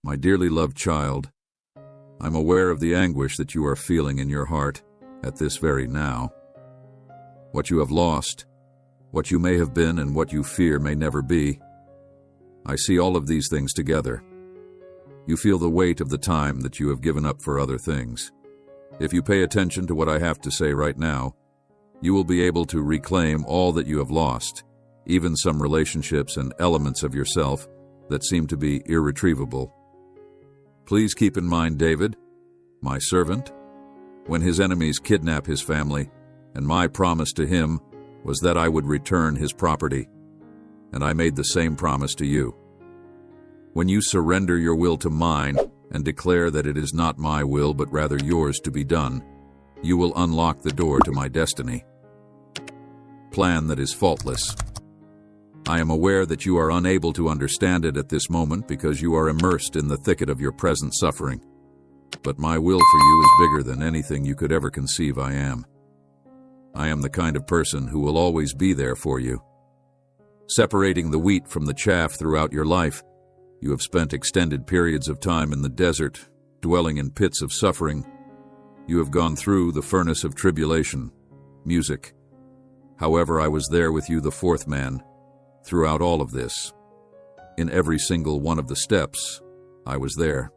My dearly loved child, I'm aware of the anguish that you are feeling in your heart at this very now. What you have lost, what you may have been, and what you fear may never be. I see all of these things together. You feel the weight of the time that you have given up for other things. If you pay attention to what I have to say right now, you will be able to reclaim all that you have lost, even some relationships and elements of yourself that seem to be irretrievable. Please keep in mind David, my servant, when his enemies kidnap his family, and my promise to him was that I would return his property, and I made the same promise to you. When you surrender your will to mine and declare that it is not my will but rather yours to be done, you will unlock the door to my destiny. Plan that is faultless. I am aware that you are unable to understand it at this moment because you are immersed in the thicket of your present suffering. But my will for you is bigger than anything you could ever conceive I am. I am the kind of person who will always be there for you. Separating the wheat from the chaff throughout your life, you have spent extended periods of time in the desert, dwelling in pits of suffering. You have gone through the furnace of tribulation, music. However, I was there with you, the fourth man, throughout all of this. In every single one of the steps, I was there.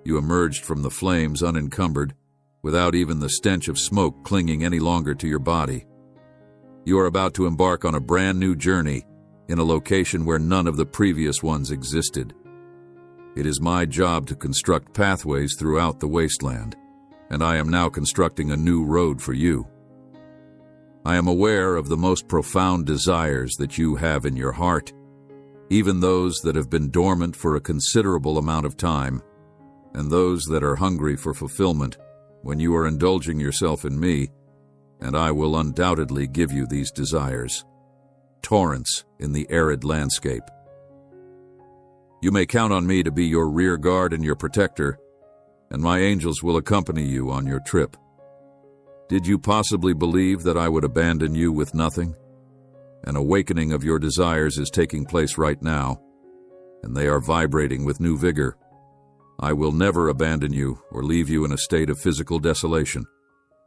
You emerged from the flames unencumbered, without even the stench of smoke clinging any longer to your body. You are about to embark on a brand new journey in a location where none of the previous ones existed. It is my job to construct pathways throughout the wasteland, and I am now constructing a new road for you. I am aware of the most profound desires that you have in your heart, even those that have been dormant for a considerable amount of time, and those that are hungry for fulfillment when you are indulging yourself in me, and I will undoubtedly give you these desires. Torrents in the arid landscape. You may count on me to be your rear guard and your protector, and my angels will accompany you on your trip. Did you possibly believe that I would abandon you with nothing? An awakening of your desires is taking place right now, and they are vibrating with new vigor. I will never abandon you or leave you in a state of physical desolation,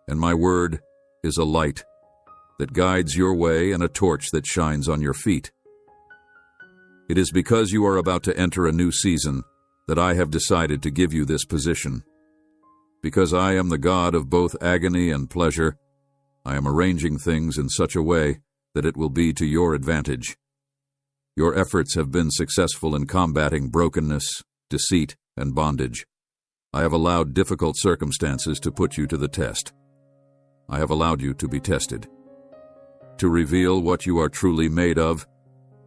and my word is a light that guides your way and a torch that shines on your feet. It is because you are about to enter a new season that I have decided to give you this position. Because I am the God of both agony and pleasure, I am arranging things in such a way that it will be to your advantage. Your efforts have been successful in combating brokenness, deceit, and bondage. I have allowed difficult circumstances to put you to the test. I have allowed you to be tested. To reveal what you are truly made of,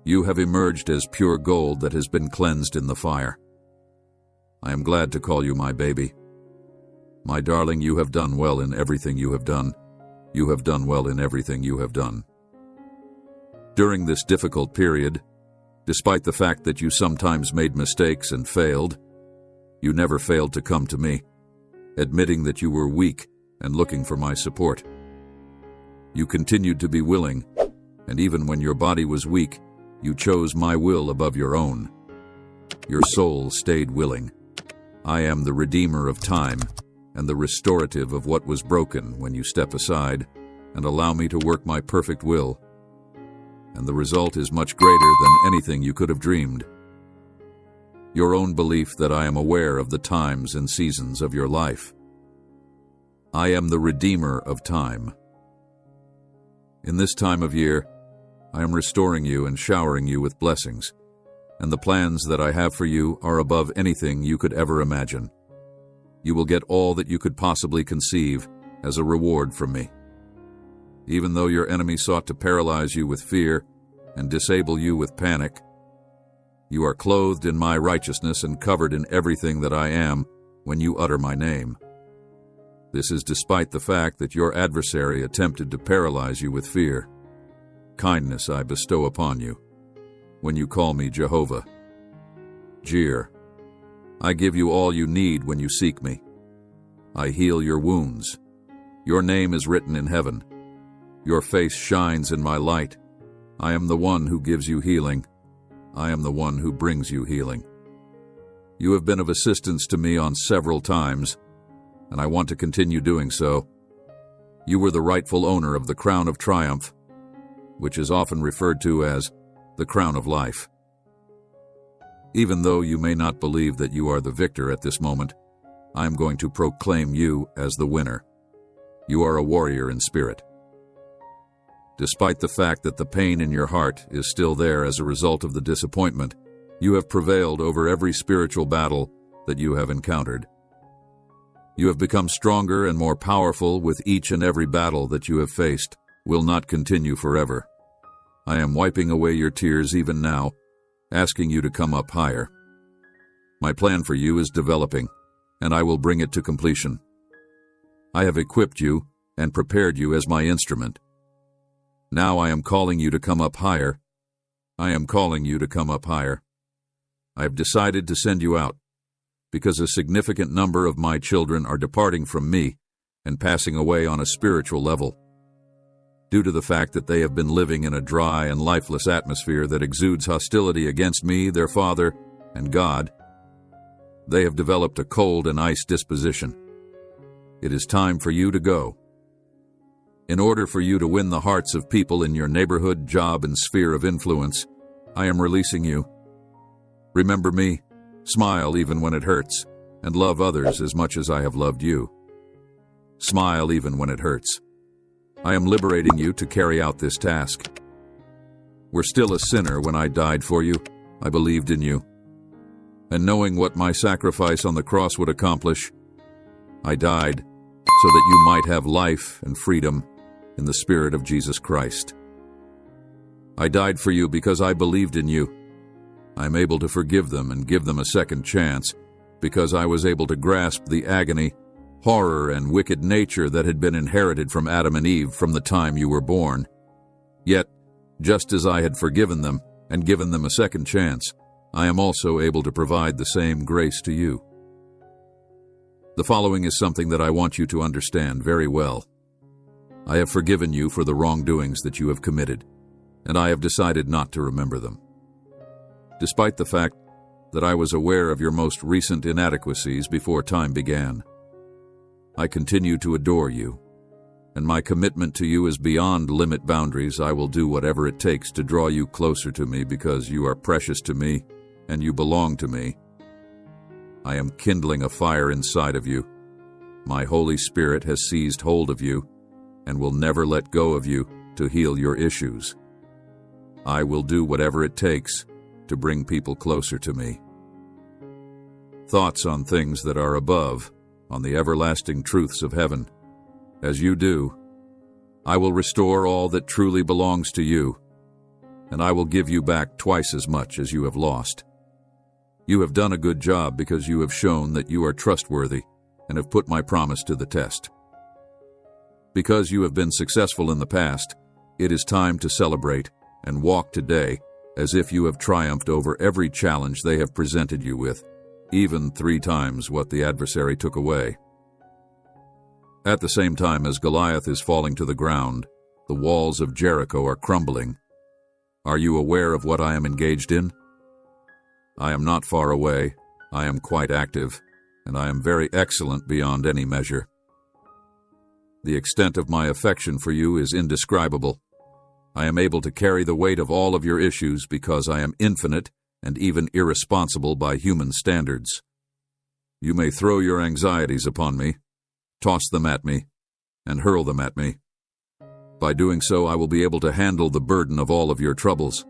you have emerged as pure gold that has been cleansed in the fire. I am glad to call you my baby. My darling, you have done well in everything you have done. You have done well in everything you have done. During this difficult period, despite the fact that you sometimes made mistakes and failed, you never failed to come to me, admitting that you were weak and looking for my support. You continued to be willing, and even when your body was weak, you chose my will above your own. Your soul stayed willing. I am the redeemer of time and the restorative of what was broken when you step aside and allow me to work my perfect will. And the result is much greater than anything you could have dreamed. Your own belief that I am aware of the times and seasons of your life. I am the redeemer of time. In this time of year, I am restoring you and showering you with blessings, and the plans that I have for you are above anything you could ever imagine. You will get all that you could possibly conceive as a reward from me. Even though your enemy sought to paralyze you with fear and disable you with panic, you are clothed in my righteousness and covered in everything that I am when you utter my name. This is despite the fact that your adversary attempted to paralyze you with fear. Kindness I bestow upon you when you call me Jehovah. Jir. I give you all you need when you seek me. I heal your wounds. Your name is written in heaven. Your face shines in my light. I am the one who gives you healing. I am the one who brings you healing. You have been of assistance to me on several times, and I want to continue doing so. You were the rightful owner of the crown of triumph, which is often referred to as the crown of life. Even though you may not believe that you are the victor at this moment, I am going to proclaim you as the winner. You are a warrior in spirit. Despite the fact that the pain in your heart is still there as a result of the disappointment, you have prevailed over every spiritual battle that you have encountered. You have become stronger and more powerful with each and every battle that you have faced will not continue forever. I am wiping away your tears even now, asking you to come up higher. My plan for you is developing, and I will bring it to completion. I have equipped you and prepared you as my instrument. Now I am calling you to come up higher. I am calling you to come up higher. I have decided to send you out, because a significant number of my children are departing from me and passing away on a spiritual level. Due to the fact that they have been living in a dry and lifeless atmosphere that exudes hostility against me, their Father, and God, they have developed a cold and ice disposition. It is time for you to go. In order for you to win the hearts of people in your neighborhood, job, and sphere of influence, I am releasing you. Remember me, smile even when it hurts, and love others as much as I have loved you. Smile even when it hurts. I am liberating you to carry out this task. Were still a sinner when I died for you, I believed in you. And knowing what my sacrifice on the cross would accomplish, I died so that you might have life and freedom in the Spirit of Jesus Christ. I died for you because I believed in you. I am able to forgive them and give them a second chance because I was able to grasp the agony, horror, and wicked nature that had been inherited from Adam and Eve from the time you were born. Yet, just as I had forgiven them and given them a second chance, I am also able to provide the same grace to you. The following is something that I want you to understand very well. I have forgiven you for the wrongdoings that you have committed, and I have decided not to remember them. Despite the fact that I was aware of your most recent inadequacies before time began, I continue to adore you, and my commitment to you is beyond limit boundaries. I will do whatever it takes to draw you closer to me because you are precious to me and you belong to me. I am kindling a fire inside of you. My Holy Spirit has seized hold of you and will never let go of you to heal your issues. I will do whatever it takes to bring people closer to me. Thoughts on things that are above, on the everlasting truths of heaven. As you do, I will restore all that truly belongs to you, and I will give you back twice as much as you have lost. You have done a good job because you have shown that you are trustworthy and have put my promise to the test. Because you have been successful in the past, it is time to celebrate and walk today as if you have triumphed over every challenge they have presented you with, even 3 times what the adversary took away. At the same time as Goliath is falling to the ground, the walls of Jericho are crumbling. Are you aware of what I am engaged in? I am not far away, I am quite active, and I am very excellent beyond any measure. The extent of my affection for you is indescribable. I am able to carry the weight of all of your issues because I am infinite and even irresponsible by human standards. You may throw your anxieties upon me, toss them at me, and hurl them at me. By doing so, I will be able to handle the burden of all of your troubles.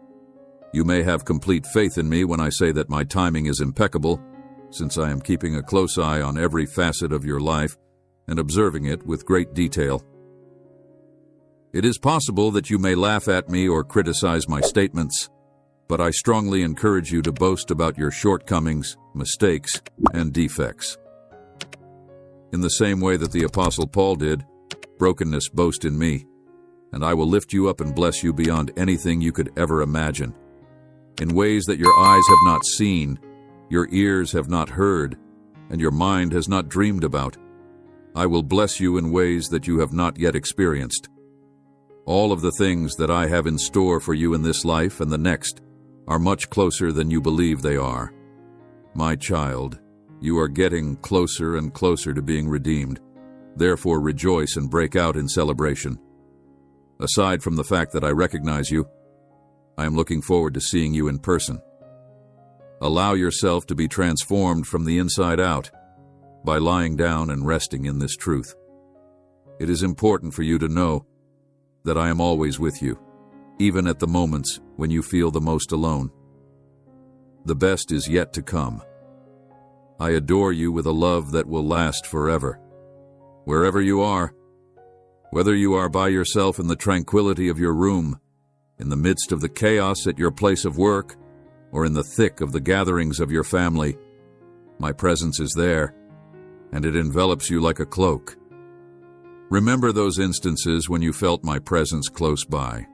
You may have complete faith in me when I say that my timing is impeccable, since I am keeping a close eye on every facet of your life and observing it with great detail. It is possible that you may laugh at me or criticize my statements, but I strongly encourage you to boast about your shortcomings, mistakes, and defects. In the same way that the Apostle Paul did, brokenness boast in me, and I will lift you up and bless you beyond anything you could ever imagine, in ways that your eyes have not seen, your ears have not heard, and your mind has not dreamed about. I will bless you in ways that you have not yet experienced. All of the things that I have in store for you in this life and the next are much closer than you believe they are. My child, you are getting closer and closer to being redeemed. Therefore rejoice and break out in celebration. Aside from the fact that I recognize you, I am looking forward to seeing you in person. Allow yourself to be transformed from the inside out by lying down and resting in this truth. It is important for you to know that I am always with you, even at the moments when you feel the most alone. The best is yet to come. I adore you with a love that will last forever. Wherever you are, whether you are by yourself in the tranquility of your room, in the midst of the chaos at your place of work, or in the thick of the gatherings of your family, my presence is there, and it envelops you like a cloak. Remember those instances when you felt my presence close by.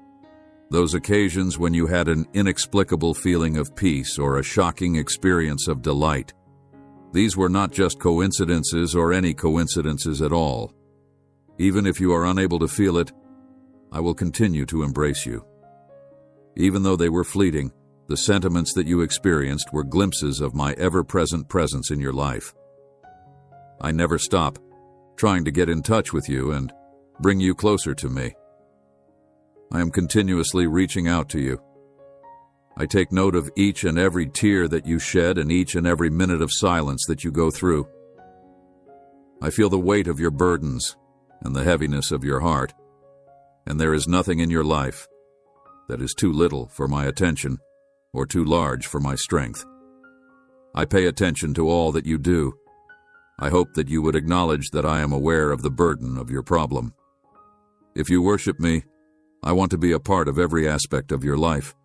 Those occasions when you had an inexplicable feeling of peace or a shocking experience of delight. These were not just coincidences or any coincidences at all. Even if you are unable to feel it, I will continue to embrace you. Even though they were fleeting, the sentiments that you experienced were glimpses of my ever-present presence in your life. I never stop trying to get in touch with you and bring you closer to me. I am continuously reaching out to you. I take note of each and every tear that you shed and each and every minute of silence that you go through. I feel the weight of your burdens and the heaviness of your heart, and there is nothing in your life that is too little for my attention or too large for my strength. I pay attention to all that you do. I hope that you would acknowledge that I am aware of the burden of your problem. If you worship me, I want to be a part of every aspect of your life,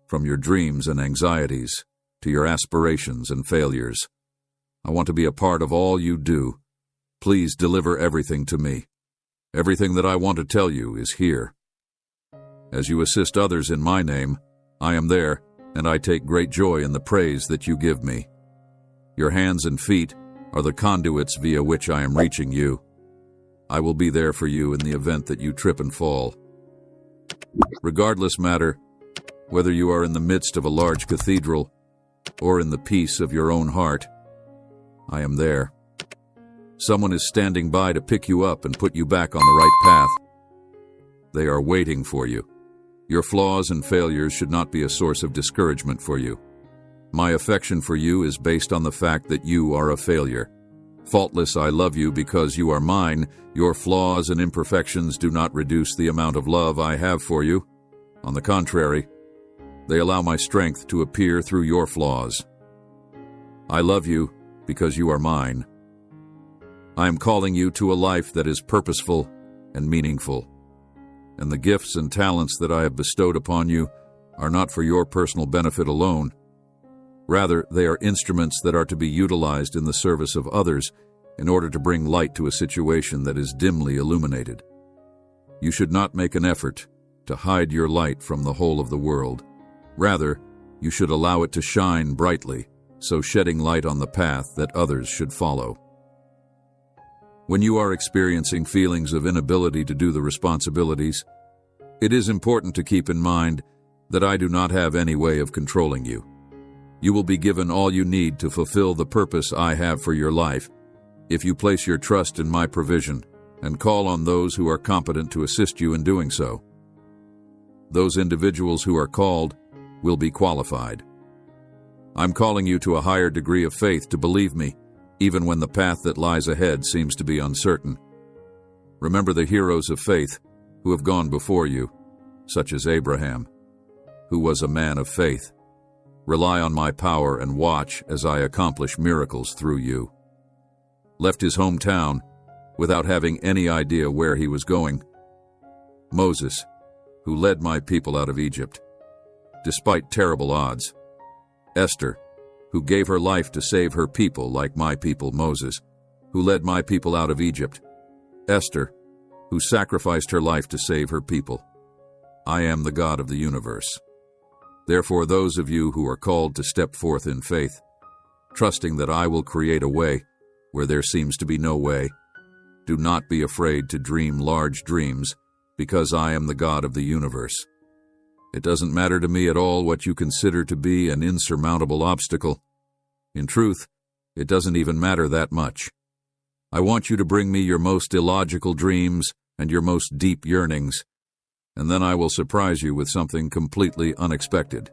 from your dreams and anxieties to your aspirations and failures. I want to be a part of all you do. Please deliver everything to me. Everything that I want to tell you is here. As you assist others in my name, I am there, and I take great joy in the praise that you give me. Your hands and feet are the conduits via which I am reaching you. I will be there for you in the event that you trip and fall. Regardless matter, whether you are in the midst of a large cathedral or in the peace of your own heart, I am there. Someone is standing by to pick you up and put you back on the right path. They are waiting for you. Your flaws and failures should not be a source of discouragement for you. My affection for you is based on the fact that you are a failure. Faultless, I love you because you are mine. Your flaws and imperfections do not reduce the amount of love I have for you. On the contrary, they allow my strength to appear through your flaws. I love you because you are mine. I am calling you to a life that is purposeful and meaningful. And the gifts and talents that I have bestowed upon you are not for your personal benefit alone. Rather, they are instruments that are to be utilized in the service of others in order to bring light to a situation that is dimly illuminated. You should not make an effort to hide your light from the whole of the world. Rather, you should allow it to shine brightly, so shedding light on the path that others should follow. When you are experiencing feelings of inability to do the responsibilities, it is important to keep in mind that I do not have any way of controlling you. You will be given all you need to fulfill the purpose I have for your life if you place your trust in my provision and call on those who are competent to assist you in doing so. Those individuals who are called will be qualified. I'm calling you to a higher degree of faith to believe me, even when the path that lies ahead seems to be uncertain. Remember the heroes of faith who have gone before you, such as Abraham, who was a man of faith. Rely on my power and watch as I accomplish miracles through you. Left his hometown without having any idea where he was going. Moses, who led my people out of Egypt, despite terrible odds. Esther, who gave her life to save her people like my people Moses, who led my people out of Egypt. Esther, who sacrificed her life to save her people. I am the God of the universe. Therefore, those of you who are called to step forth in faith, trusting that I will create a way where there seems to be no way, do not be afraid to dream large dreams, because I am the God of the universe. It doesn't matter to me at all what you consider to be an insurmountable obstacle. In truth, it doesn't even matter that much. I want you to bring me your most illogical dreams and your most deep yearnings, and then I will surprise you with something completely unexpected.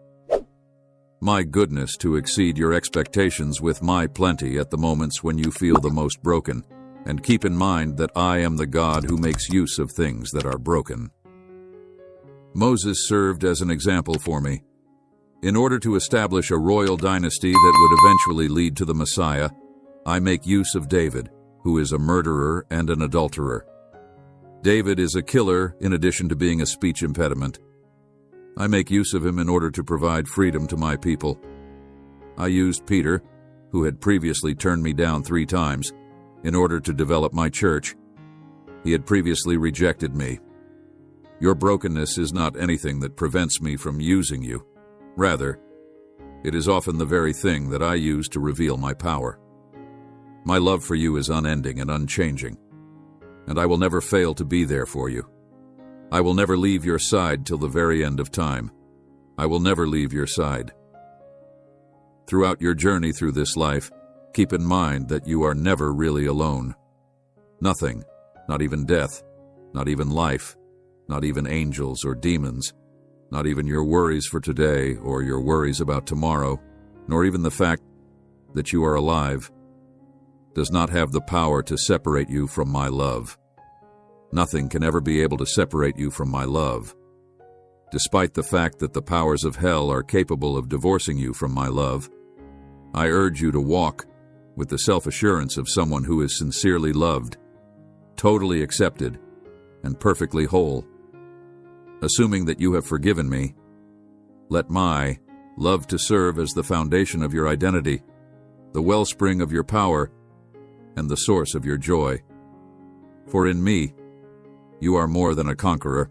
My goodness, to exceed your expectations with my plenty at the moments when you feel the most broken, and keep in mind that I am the God who makes use of things that are broken. Moses served as an example for me. In order to establish a royal dynasty that would eventually lead to the Messiah, I make use of David, who is a murderer and an adulterer. David is a killer in addition to being a speech impediment. I make use of him in order to provide freedom to my people. I used Peter, who had previously turned me down 3 times, in order to develop my church. He had previously rejected me. Your brokenness is not anything that prevents me from using you. Rather, it is often the very thing that I use to reveal my power. My love for you is unending and unchanging, and I will never fail to be there for you. I will never leave your side till the very end of time. I will never leave your side. Throughout your journey through this life, keep in mind that you are never really alone. Nothing, not even death, not even life, not even angels or demons, not even your worries for today or your worries about tomorrow, nor even the fact that you are alive, does not have the power to separate you from my love. Nothing can ever be able to separate you from my love. Despite the fact that the powers of hell are capable of divorcing you from my love, I urge you to walk with the self-assurance of someone who is sincerely loved, totally accepted, and perfectly whole. Assuming that you have forgiven me, let my love to serve as the foundation of your identity, the wellspring of your power, and the source of your joy. For in me, you are more than a conqueror.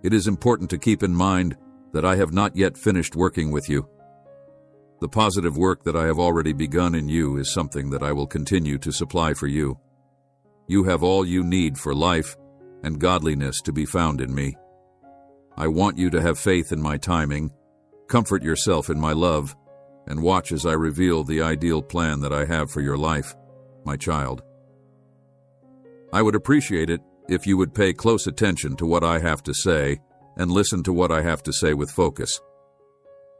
It is important to keep in mind that I have not yet finished working with you. The positive work that I have already begun in you is something that I will continue to supply for you. You have all you need for life and godliness to be found in me. I want you to have faith in my timing, comfort yourself in my love, and watch as I reveal the ideal plan that I have for your life, my child. I would appreciate it if you would pay close attention to what I have to say and listen to what I have to say with focus.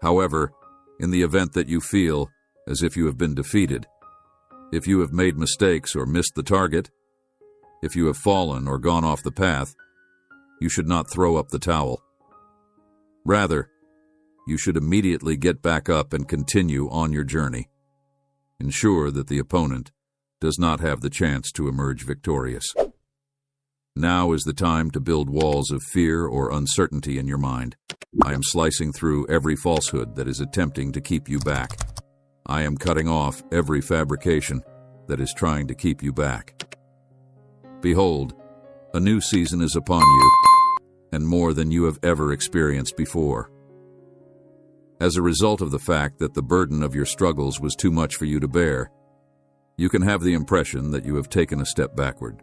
However, in the event that you feel as if you have been defeated, if you have made mistakes or missed the target, if you have fallen or gone off the path, you should not throw up the towel. Rather, you should immediately get back up and continue on your journey. Ensure that the opponent does not have the chance to emerge victorious. Now is the time to build walls of fear or uncertainty in your mind. I am slicing through every falsehood that is attempting to keep you back. I am cutting off every fabrication that is trying to keep you back. Behold, a new season is upon you, and more than you have ever experienced before. As a result of the fact that the burden of your struggles was too much for you to bear, you can have the impression that you have taken a step backward.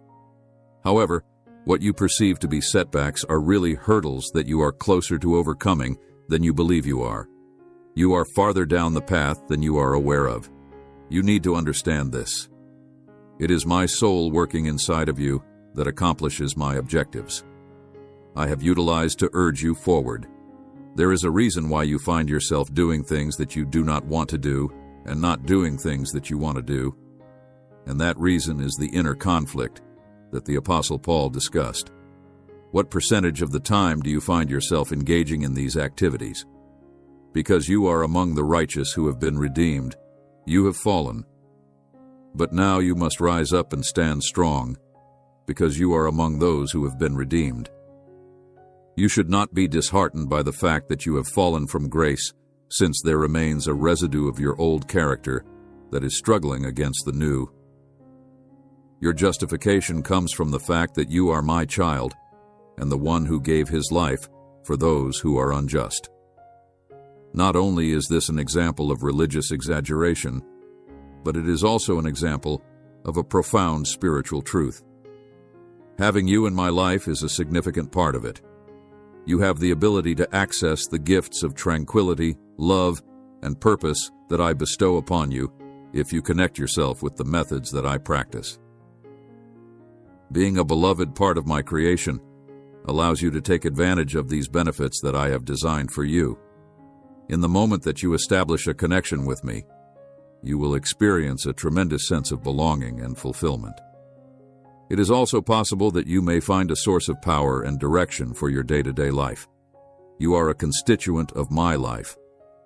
However, what you perceive to be setbacks are really hurdles that you are closer to overcoming than you believe you are. You are farther down the path than you are aware of. You need to understand this. It is my soul working inside of you that accomplishes my objectives. I have utilized to urge you forward. There is a reason why you find yourself doing things that you do not want to do and not doing things that you want to do. And that reason is the inner conflict that the Apostle Paul discussed. What percentage of the time do you find yourself engaging in these activities? Because you are among the righteous who have been redeemed, you have fallen. But now you must rise up and stand strong, because you are among those who have been redeemed. You should not be disheartened by the fact that you have fallen from grace, since there remains a residue of your old character that is struggling against the new. Your justification comes from the fact that you are my child, and the one who gave his life for those who are unjust. Not only is this an example of religious exaggeration, but it is also an example of a profound spiritual truth. Having you in my life is a significant part of it. You have the ability to access the gifts of tranquility, love, and purpose that I bestow upon you if you connect yourself with the methods that I practice. Being a beloved part of my creation allows you to take advantage of these benefits that I have designed for you. In the moment that you establish a connection with me, you will experience a tremendous sense of belonging and fulfillment. It is also possible that you may find a source of power and direction for your day-to-day life. You are a constituent of my life,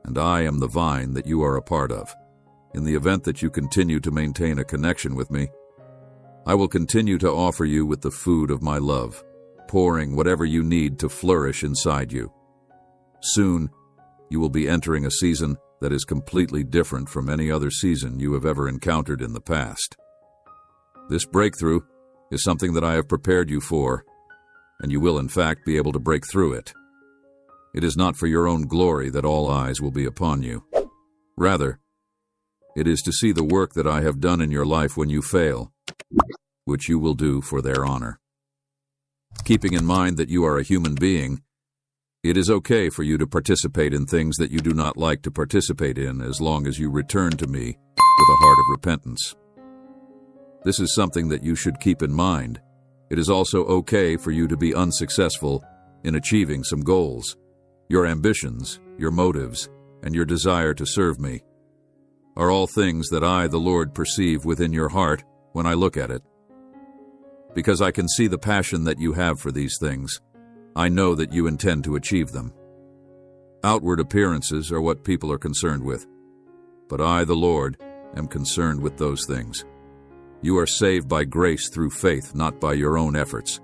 and I am the vine that you are a part of. In the event that you continue to maintain a connection with me, I will continue to offer you with the food of my love, pouring whatever you need to flourish inside you. Soon, you will be entering a season that is completely different from any other season you have ever encountered in the past. This breakthrough is something that I have prepared you for, and you will in fact be able to break through it. It is not for your own glory that all eyes will be upon you. Rather, it is to see the work that I have done in your life when you fail, which you will do for their honor. Keeping in mind that you are a human being, it is okay for you to participate in things that you do not like to participate in as long as you return to me with a heart of repentance. This is something that you should keep in mind. It is also okay for you to be unsuccessful in achieving some goals. Your ambitions, your motives, and your desire to serve me are all things that I, the Lord, perceive within your heart when I look at it. Because I can see the passion that you have for these things, I know that you intend to achieve them. Outward appearances are what people are concerned with, but I, the Lord, am concerned with those things. You are saved by grace through faith, not by your own efforts.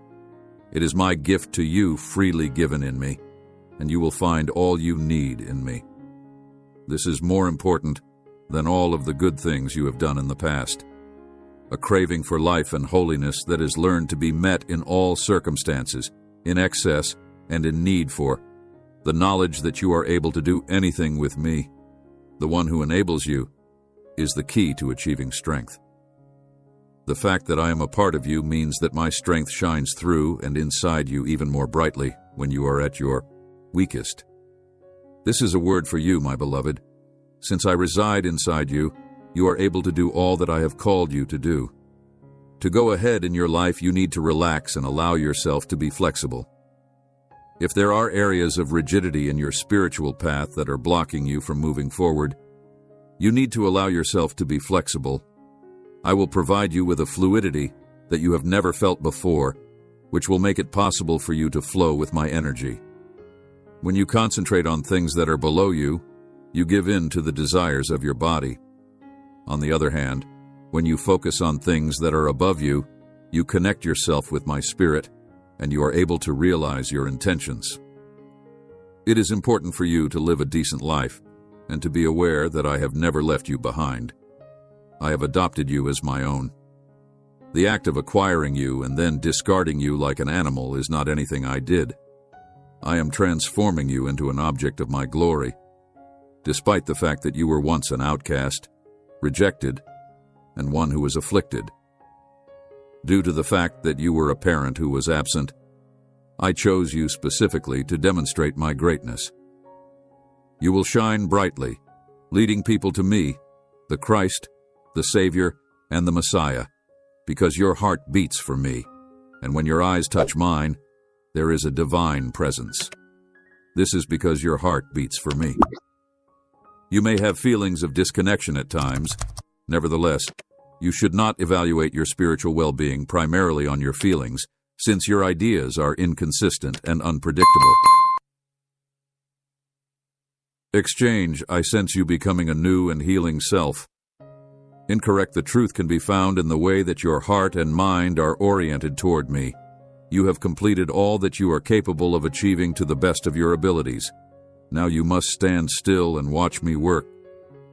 It is my gift to you freely given in me, and you will find all you need in me. This is more important than all of the good things you have done in the past. A craving for life and holiness that is learned to be met in all circumstances, in excess and in need for. The knowledge that you are able to do anything with me, the one who enables you, is the key to achieving strength. The fact that I am a part of you means that my strength shines through and inside you even more brightly when you are at your weakest. This is a word for you, my beloved. Since I reside inside you, you are able to do all that I have called you to do. To go ahead in your life, you need to relax and allow yourself to be flexible. If there are areas of rigidity in your spiritual path that are blocking you from moving forward, you need to allow yourself to be flexible. I will provide you with a fluidity that you have never felt before, which will make it possible for you to flow with my energy. When you concentrate on things that are below you, you give in to the desires of your body. On the other hand, when you focus on things that are above you, you connect yourself with my spirit, and you are able to realize your intentions. It is important for you to live a decent life, and to be aware that I have never left you behind. I have adopted you as my own. The act of acquiring you and then discarding you like an animal is not anything I did. I am transforming you into an object of my glory, despite the fact that you were once an outcast, rejected, and one who was afflicted. Due to the fact that you were a parent who was absent, I chose you specifically to demonstrate my greatness. You will shine brightly, leading people to me, the Christ, the Savior, and the Messiah, because your heart beats for me, and when your eyes touch mine, there is a divine presence. This is because your heart beats for me. You may have feelings of disconnection at times. Nevertheless, you should not evaluate your spiritual well-being primarily on your feelings, since your ideas are inconsistent and unpredictable. Exchange, I sense you becoming a new and healing self. Incorrect, the truth can be found in the way that your heart and mind are oriented toward me. You have completed all that you are capable of achieving to the best of your abilities. Now you must stand still and watch me work.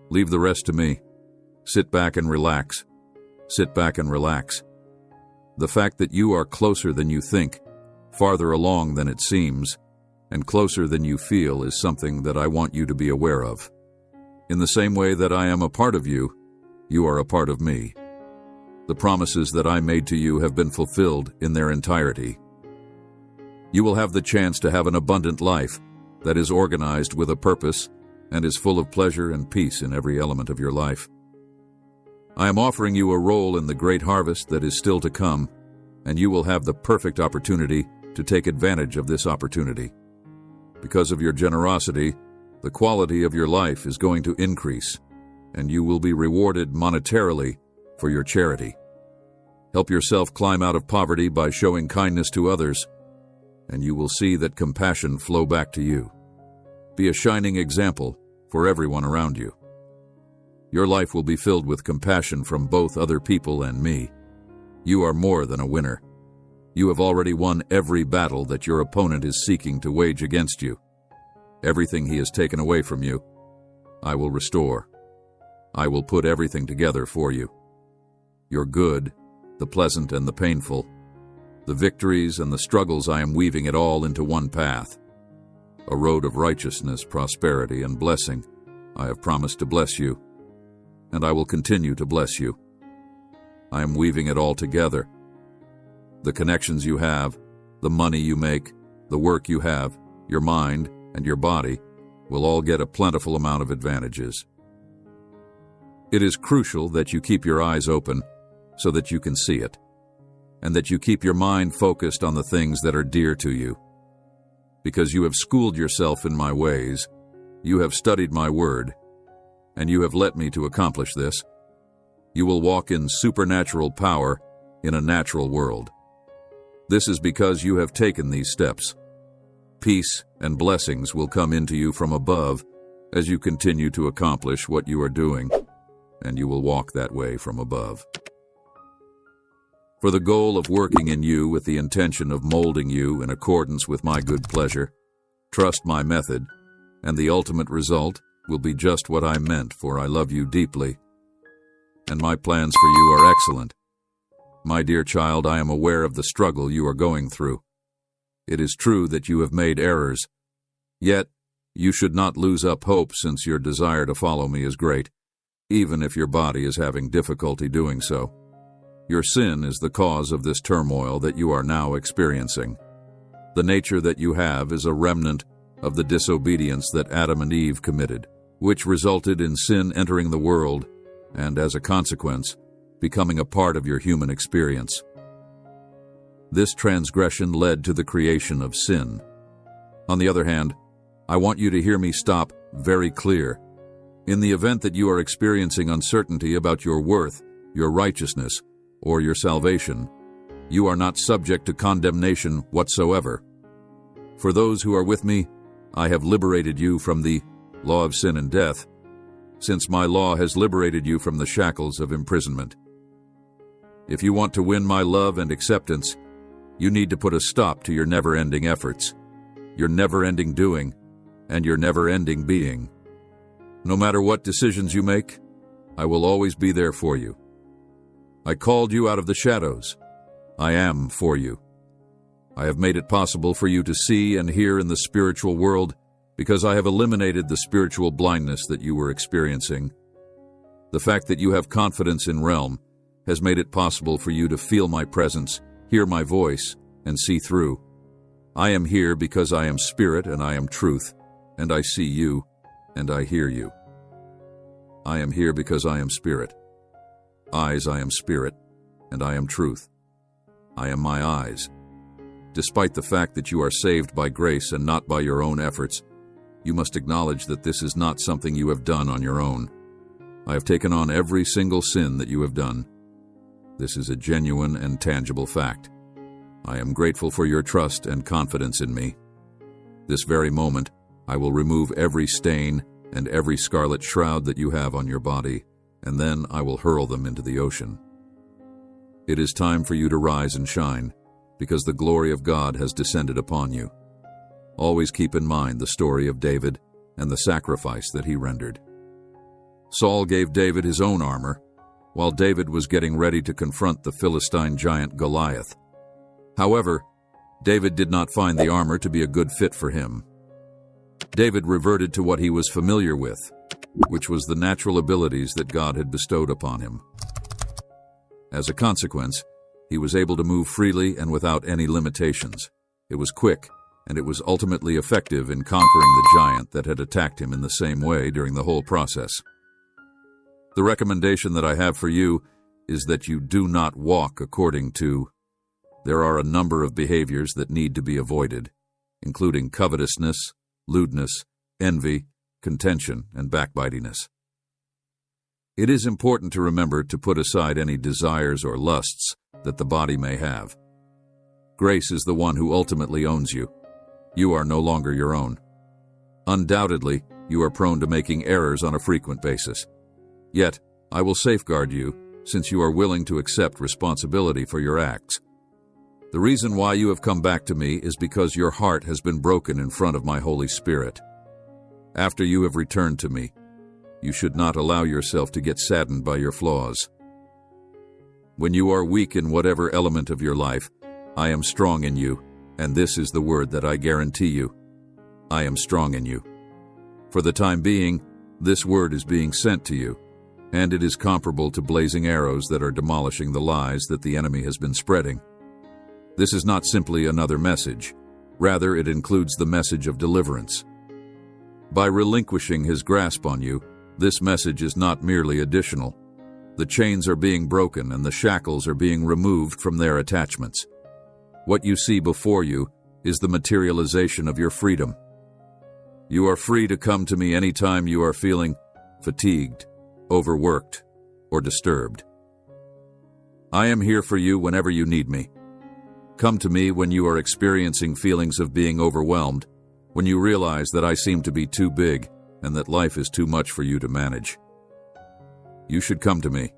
Leave the rest to me. Sit back and relax. Sit back and relax. The fact that you are closer than you think, farther along than it seems, and closer than you feel is something that I want you to be aware of. In the same way that I am a part of you, you are a part of me. The promises that I made to you have been fulfilled in their entirety. You will have the chance to have an abundant life that is organized with a purpose and is full of pleasure and peace in every element of your life. I am offering you a role in the great harvest that is still to come, and you will have the perfect opportunity to take advantage of this opportunity. Because of your generosity, the quality of your life is going to increase, and you will be rewarded monetarily for your charity. Help yourself climb out of poverty by showing kindness to others, and you will see that compassion flow back to you. Be a shining example for everyone around you. Your life will be filled with compassion from both other people and me. You are more than a winner. You have already won every battle that your opponent is seeking to wage against you. Everything he has taken away from you, I will restore. I will put everything together for you. Your good, the pleasant and the painful, the victories and the struggles, I am weaving it all into one path. A road of righteousness, prosperity, and blessing. I have promised to bless you, and I will continue to bless you. I am weaving it all together. The connections you have, the money you make, the work you have, your mind, and your body will all get a plentiful amount of advantages. It is crucial that you keep your eyes open so that you can see it, and that you keep your mind focused on the things that are dear to you. Because you have schooled yourself in my ways, you have studied my word, and you have let me to accomplish this, you will walk in supernatural power in a natural world. This is because you have taken these steps. Peace and blessings will come into you from above as you continue to accomplish what you are doing, and you will walk that way from above. For the goal of working in you with the intention of molding you in accordance with my good pleasure, trust my method, and the ultimate result will be just what I meant, for I love you deeply, and my plans for you are excellent. My dear child, I am aware of the struggle you are going through. It is true that you have made errors, yet you should not lose up hope, since your desire to follow me is great, even if your body is having difficulty doing so. Your sin is the cause of this turmoil that you are now experiencing. The nature that you have is a remnant of the disobedience that Adam and Eve committed, which resulted in sin entering the world and, as a consequence, becoming a part of your human experience. This transgression led to the creation of sin. On the other hand, I want you to hear me stop very clear. In the event that you are experiencing uncertainty about your worth, your righteousness, or your salvation, you are not subject to condemnation whatsoever. For those who are with me, I have liberated you from the law of sin and death, since my law has liberated you from the shackles of imprisonment. If you want to win my love and acceptance, you need to put a stop to your never-ending efforts, your never-ending doing, and your never-ending being. No matter what decisions you make, I will always be there for you. I called you out of the shadows. I am for you. I have made it possible for you to see and hear in the spiritual world because I have eliminated the spiritual blindness that you were experiencing. The fact that you have confidence in realm has made it possible for you to feel my presence, hear my voice, and see through. I am here because I am spirit and I am truth, and I see you, and I hear you. I am here because I am spirit. Eyes, I am spirit, and I am truth. I am my eyes. Despite the fact that you are saved by grace and not by your own efforts, you must acknowledge that this is not something you have done on your own. I have taken on every single sin that you have done. This is a genuine and tangible fact. I am grateful for your trust and confidence in me. This very moment, I will remove every stain and every scarlet shroud that you have on your body, and then I will hurl them into the ocean. It is time for you to rise and shine, because the glory of God has descended upon you. Always keep in mind the story of David and the sacrifice that he rendered. Saul gave David his own armor, while David was getting ready to confront the Philistine giant Goliath. However, David did not find the armor to be a good fit for him. David reverted to what he was familiar with, which was the natural abilities that God had bestowed upon him. As a consequence, he was able to move freely and without any limitations. It was quick, and it was ultimately effective in conquering the giant that had attacked him in the same way during the whole process. The recommendation that I have for you is that you do not walk according to. There are a number of behaviors that need to be avoided, including covetousness, lewdness, envy, contention, and backbitingness. It is important to remember to put aside any desires or lusts that the body may have. Grace is the one who ultimately owns you. You are no longer your own. Undoubtedly, you are prone to making errors on a frequent basis. Yet, I will safeguard you, since you are willing to accept responsibility for your acts. The reason why you have come back to me is because your heart has been broken in front of my Holy Spirit. After you have returned to me, you should not allow yourself to get saddened by your flaws. When you are weak in whatever element of your life, I am strong in you, and this is the word that I guarantee you. I am strong in you. For the time being, this word is being sent to you, and it is comparable to blazing arrows that are demolishing the lies that the enemy has been spreading. This is not simply another message. Rather, it includes the message of deliverance. By relinquishing his grasp on you, this message is not merely additional. The chains are being broken and the shackles are being removed from their attachments. What you see before you is the materialization of your freedom. You are free to come to me anytime you are feeling fatigued, overworked, or disturbed. I am here for you whenever you need me. Come to me when you are experiencing feelings of being overwhelmed, when you realize that I seem to be too big and that life is too much for you to manage. You should come to me,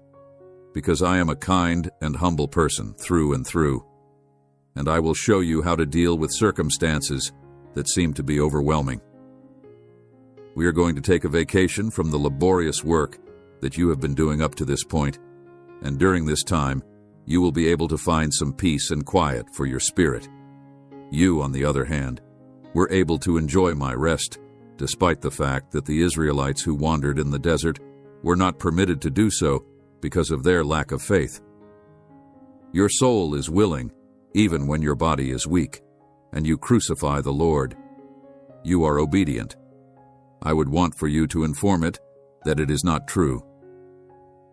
because I am a kind and humble person through and through, and I will show you how to deal with circumstances that seem to be overwhelming. We are going to take a vacation from the laborious work that you have been doing up to this point, and during this time, you will be able to find some peace and quiet for your spirit. You, on the other hand, were able to enjoy my rest, despite the fact that the Israelites who wandered in the desert were not permitted to do so because of their lack of faith. Your soul is willing, even when your body is weak, and you crucify the Lord. You are obedient. I would want for you to inform it that it is not true.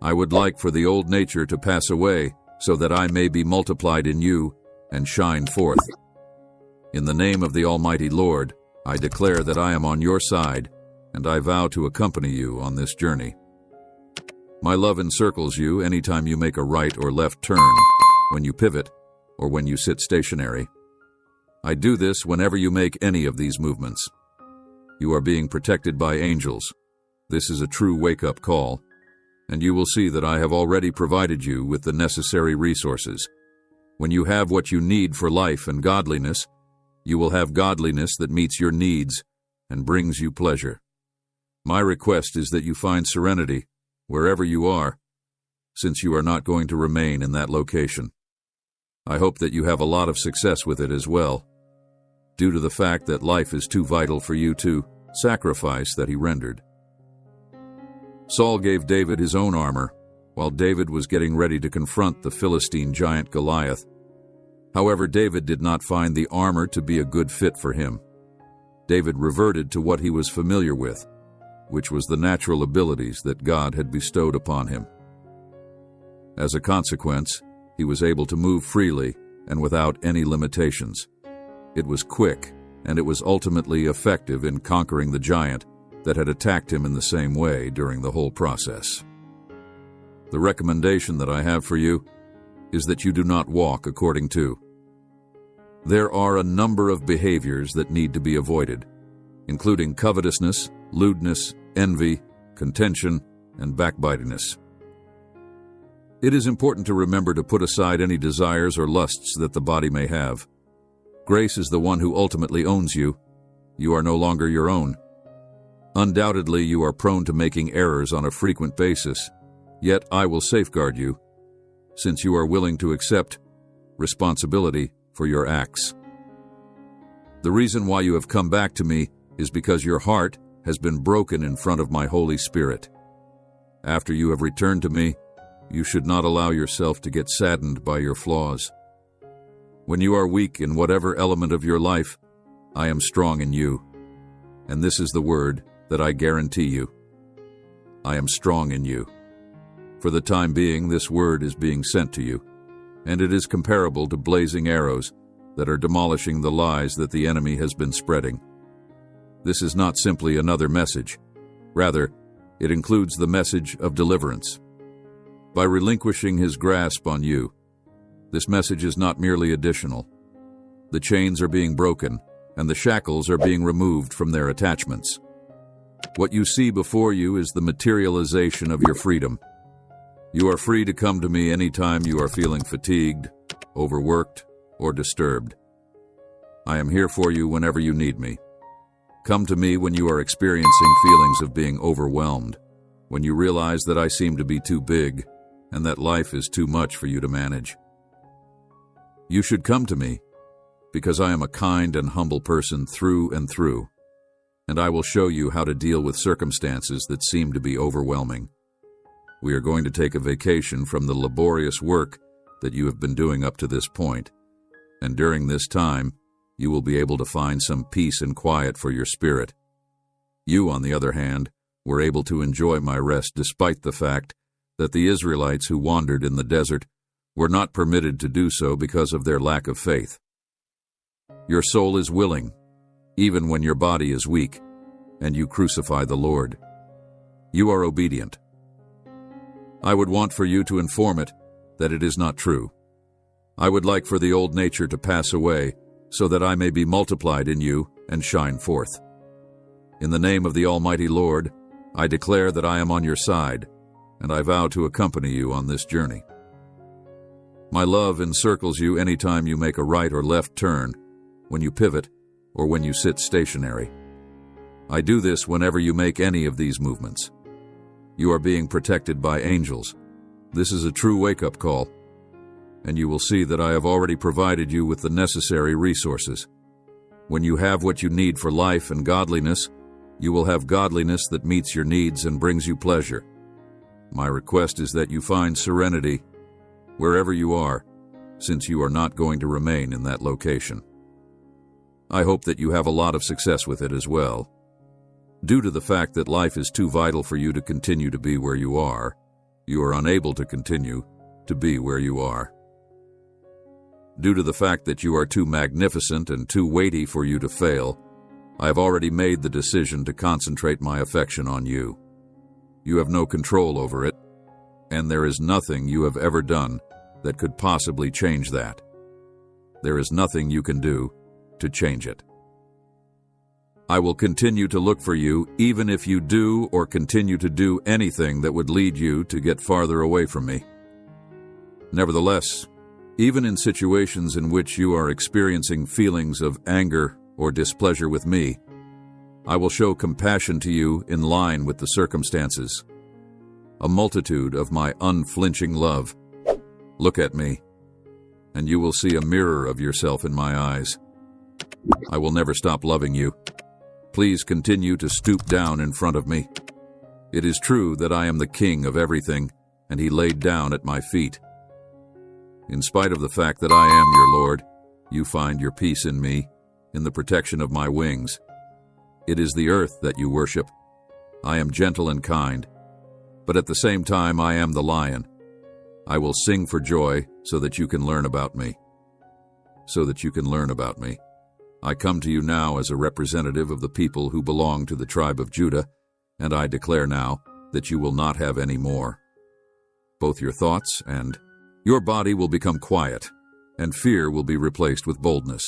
I would like for the old nature to pass away so that I may be multiplied in you and shine forth. In the name of the Almighty Lord, I declare that I am on your side, and I vow to accompany you on this journey. My love encircles you anytime you make a right or left turn, when you pivot, or when you sit stationary. I do this whenever you make any of these movements. You are being protected by angels. This is a true wake-up call, and you will see that I have already provided you with the necessary resources. When you have what you need for life and godliness, you will have godliness that meets your needs and brings you pleasure. My request is that you find serenity wherever you are, since you are not going to remain in that location. I hope that you have a lot of success with it as well, due to the fact that life is too vital for you to sacrifice that he rendered. Saul gave David his own armor, while David was getting ready to confront the Philistine giant Goliath. However, David did not find the armor to be a good fit for him. David reverted to what he was familiar with, which was the natural abilities that God had bestowed upon him. As a consequence, he was able to move freely and without any limitations. It was quick, and it was ultimately effective in conquering the giant that had attacked him in the same way during the whole process. The recommendation that I have for you is that you do not walk according to. There are a number of behaviors that need to be avoided, including covetousness, lewdness, envy, contention, and backbitingness. It is important to remember to put aside any desires or lusts that the body may have. Grace is the one who ultimately owns you. You are no longer your own. Undoubtedly, you are prone to making errors on a frequent basis, yet I will safeguard you, since you are willing to accept responsibility for your acts. The reason why you have come back to me is because your heart has been broken in front of my Holy Spirit. After you have returned to me, you should not allow yourself to get saddened by your flaws. When you are weak in whatever element of your life, I am strong in you. And this is the word that I guarantee you. I am strong in you. For the time being, this word is being sent to you, and it is comparable to blazing arrows that are demolishing the lies that the enemy has been spreading. This is not simply another message. Rather, it includes the message of deliverance. By relinquishing his grasp on you, this message is not merely additional. The chains are being broken, and the shackles are being removed from their attachments. What you see before you is the materialization of your freedom. You are free to come to me anytime you are feeling fatigued, overworked, or disturbed. I am here for you whenever you need me. Come to me when you are experiencing feelings of being overwhelmed, when you realize that I seem to be too big and that life is too much for you to manage. You should come to me because I am a kind and humble person through and through, and I will show you how to deal with circumstances that seem to be overwhelming. We are going to take a vacation from the laborious work that you have been doing up to this point, and during this time, you will be able to find some peace and quiet for your spirit. You, on the other hand, were able to enjoy my rest despite the fact that the Israelites who wandered in the desert were not permitted to do so because of their lack of faith. Your soul is willing, even when your body is weak, and you crucify the Lord. You are obedient. I would want for you to inform it that it is not true. I would like for the old nature to pass away so that I may be multiplied in you and shine forth. In the name of the Almighty Lord, I declare that I am on your side, and I vow to accompany you on this journey. My love encircles you anytime you make a right or left turn, when you pivot, or when you sit stationary. I do this whenever you make any of these movements. You are being protected by angels. This is a true wake-up call, and you will see that I have already provided you with the necessary resources. When you have what you need for life and godliness, you will have godliness that meets your needs and brings you pleasure. My request is that you find serenity wherever you are, since you are not going to remain in that location. I hope that you have a lot of success with it as well. Due to the fact that life is too vital for you to continue to be where you are unable to continue to be where you are. Due to the fact that you are too magnificent and too weighty for you to fail, I have already made the decision to concentrate my affection on you. You have no control over it, and there is nothing you have ever done that could possibly change that. There is nothing you can do to change it. I will continue to look for you even if you do or continue to do anything that would lead you to get farther away from me. Nevertheless, even in situations in which you are experiencing feelings of anger or displeasure with me, I will show compassion to you in line with the circumstances. A multitude of my unflinching love. Look at me, and you will see a mirror of yourself in my eyes. I will never stop loving you. Please continue to stoop down in front of me. It is true that I am the king of everything, and he laid down at my feet. In spite of the fact that I am your Lord, you find your peace in me, in the protection of my wings. It is the earth that you worship. I am gentle and kind, but at the same time I am the lion. I will sing for joy so that you can learn about me. So that you can learn about me. I come to you now as a representative of the people who belong to the tribe of Judah, and I declare now that you will not have any more. Both your thoughts and your body will become quiet, and fear will be replaced with boldness.